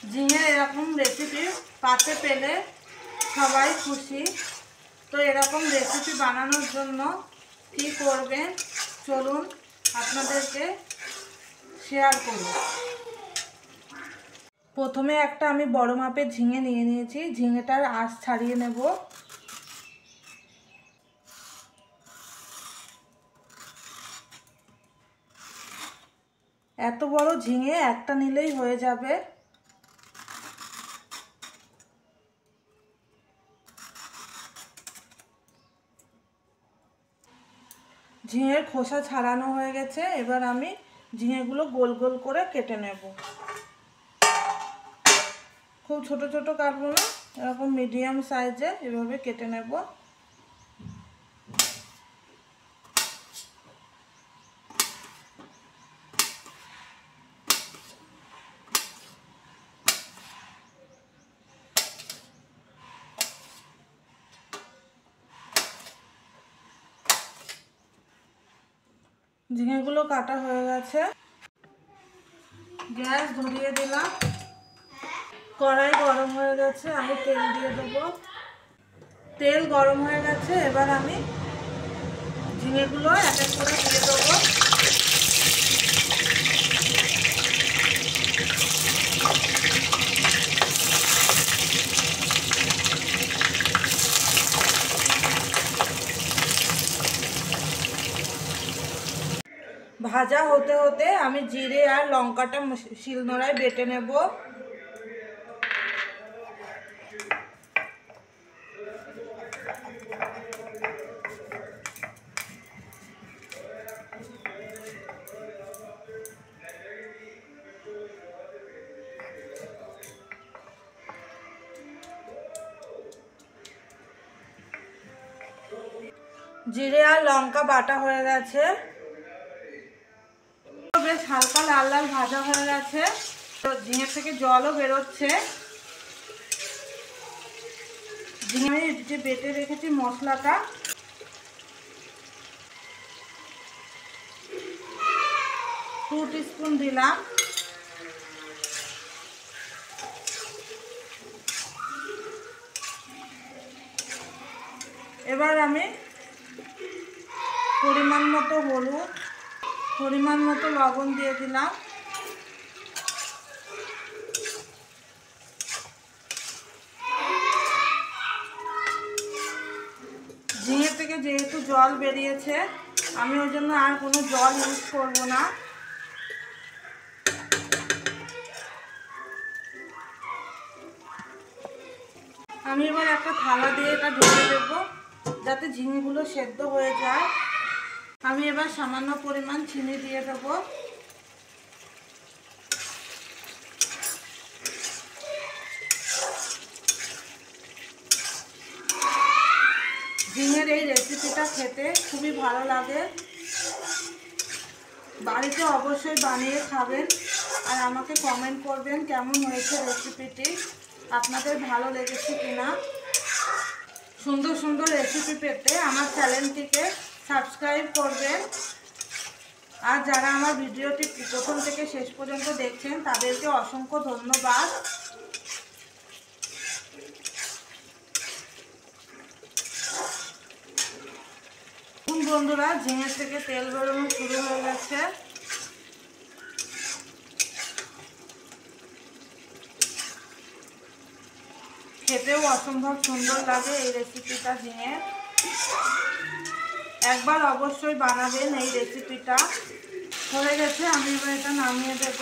ঝিঙের এরকম রেসিপি পাতে পেলে সবাই খুশি। তো এরকম রেসিপি বানানোর জন্য কি করবেন চলুন আপনাদেরকে শেয়ার করি। প্রথমে একটা আমি বড় মাপের ঝিঙে নিয়ে নিয়েছি। ঝিঙেটার আঁশ ছাড়িয়ে নেব। এত বড় ঝিঙে একটা নিলেই হয়ে যাবে। ঝিঙের খোসা ছাড়ানো হয়ে গেছে। এবার আমি ঝিঙেগুলো গোল গোল করে কেটে নেব। খুব ছোট ছোট কাটবো না, এরকম মিডিয়াম সাইজে এভাবে কেটে নেব। ঝিঙেগুলো কাটা হয়ে গেছে। গ্যাস ধরিয়ে দিলাম। কড়াই গরম হয়ে গেছে, আমি তেল দিয়ে দেবো। তেল গরম হয়ে গেছে, এবার আমি ঝিঙেগুলো এক এক করে দিয়ে দেবো। ভাজা হতে হতে আমি জিরে আর লঙ্কাটা শিলনোড়ায় বেটে নেব। জিরে আর লঙ্কা বাটা হয়ে গেছে। বেশ হালকা লাল লাল ভাজা হয়ে গেছে। ঝিঙে থেকে জলও বেরোচ্ছে। ঝিঙে যে বেটে রেখেছি মশলাটা, 2 টিস্পুন দিলাম। এবার আমি পরিমাণ মতো হলুদ, পরিমাণ মতো লবণ দিয়ে দিলাম। ঝিঙে থেকে যেহেতু জল বেরিয়েছে, আমি ওই জন্য আর কোনো জল ইউজ করব না। আমি এবার একটা থালা দিয়ে এটা ঢেকে দেবো যাতে ঝিঙেগুলো সেদ্ধ হয়ে যায়। আমি এবার সামান্য পরিমাণ চিনি দিয়ে দেবো। ঝিঙের এই রেসিপিটা খেতে খুবই ভালো লাগে। বাড়িতে অবশ্যই বানিয়ে খাবেন আর আমাকে কমেন্ট করবেন কেমন হয়েছে রেসিপিটি, আপনাদের ভালো লেগেছে কিনা। সুন্দর সুন্দর রেসিপি পেতে আমার চ্যানেলটিকে সাবস্ক্রাইব করবেন। আর যারা আমার ভিডিওটি প্রথম থেকে শেষ পর্যন্ত দেখছেন তাদেরকে অসংখ্য ধন্যবাদ। বন্ধুরা, ঝিঙে থেকে তেল বেরোনো শুরু হয়ে গেছে। খেতেও অসম্ভব সুন্দর লাগে এই রেসিপিটা। ঝিঙে একবার অবশ্যই বানাবেন এই রেসিপিটা। হয়ে গেছে, আমি এবার এটা নামিয়ে দেব।